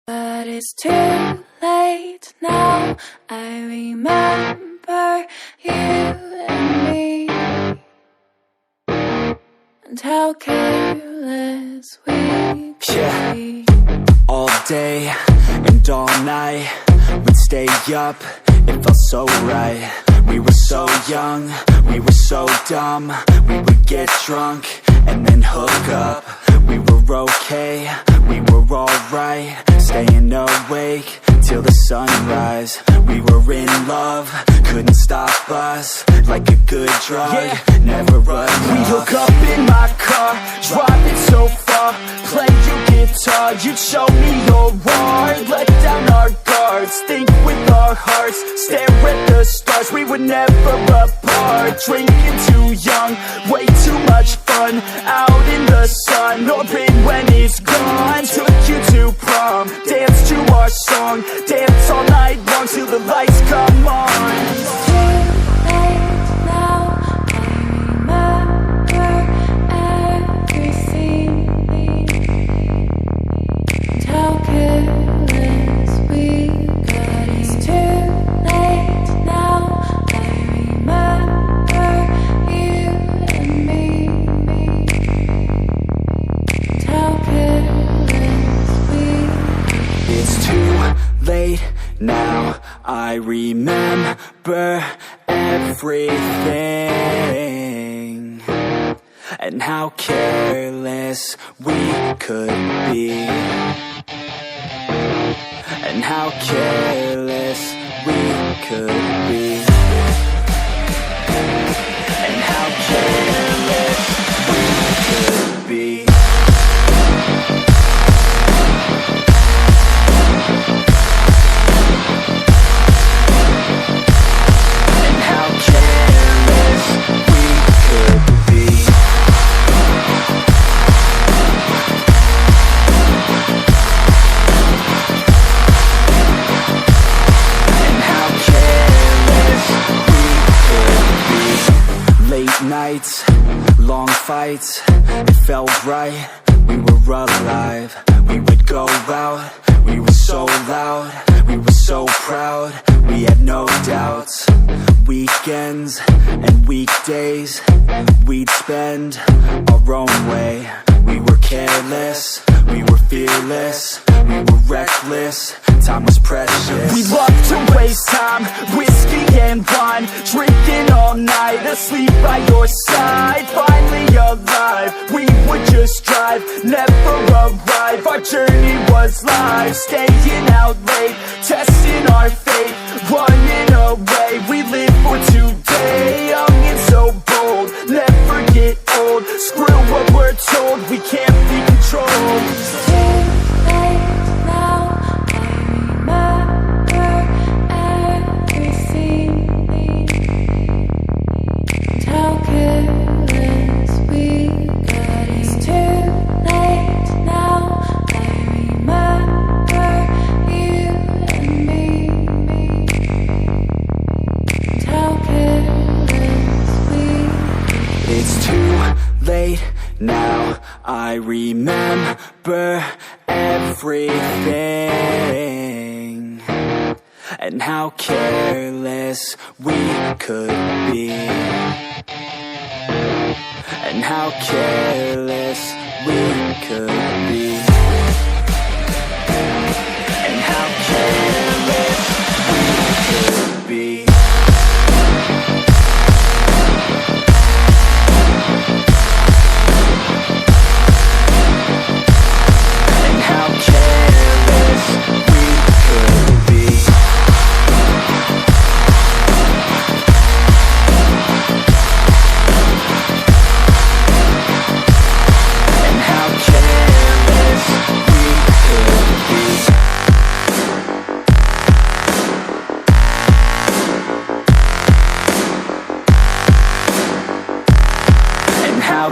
But it's too late now. I remember you and me, and how careless we could be. All day and all night, we'd stay up, it felt so right. We were so young, we were so dumb. We would get drunk and then hook up. We were okay, we were alright, staying awake till the sunrise. We were in love, couldn't stop us, like a good drug, never enough. We hook up in my car, driving so far, play your guitar, you'd show me your art. Let down our guards, think with our hearts, stare at the stars, we were never apart. Drinking too young, way too much fun, out in the sun, orbit when it's gone. Took you to prom, dance to our song, dance all night long till the lights come on. It's too late now. I remember everything, and how careless we got. It's too late now. I remember you and me, and how careless we got. It's too late now, I remember everything, and how careless we could be, and how careless we could be, and how careless we could be. Nights, long fights, it felt right, we were alive. We would go out, we were so loud, we were so proud, we had no doubts. Weekends and weekdays, we'd spend our own way. We were careless, we were fearless, we were reckless, time was precious. We loved to waste time, whiskey and wine, drinking all night, asleep by your side. Finally alive, we would just drive, never arrive. Our journey was live, staying out late, testing our fate, running away. We live for today, young and so bold, never get old. Screw what we're told, we can't be controlled. It's too late now. I remember everything, and how careless we got. It's too late now. I remember you and me, and how careless we got. It's too late now, I remember everything, and how careless we could be, and how careless we could be, and how careless we could be. How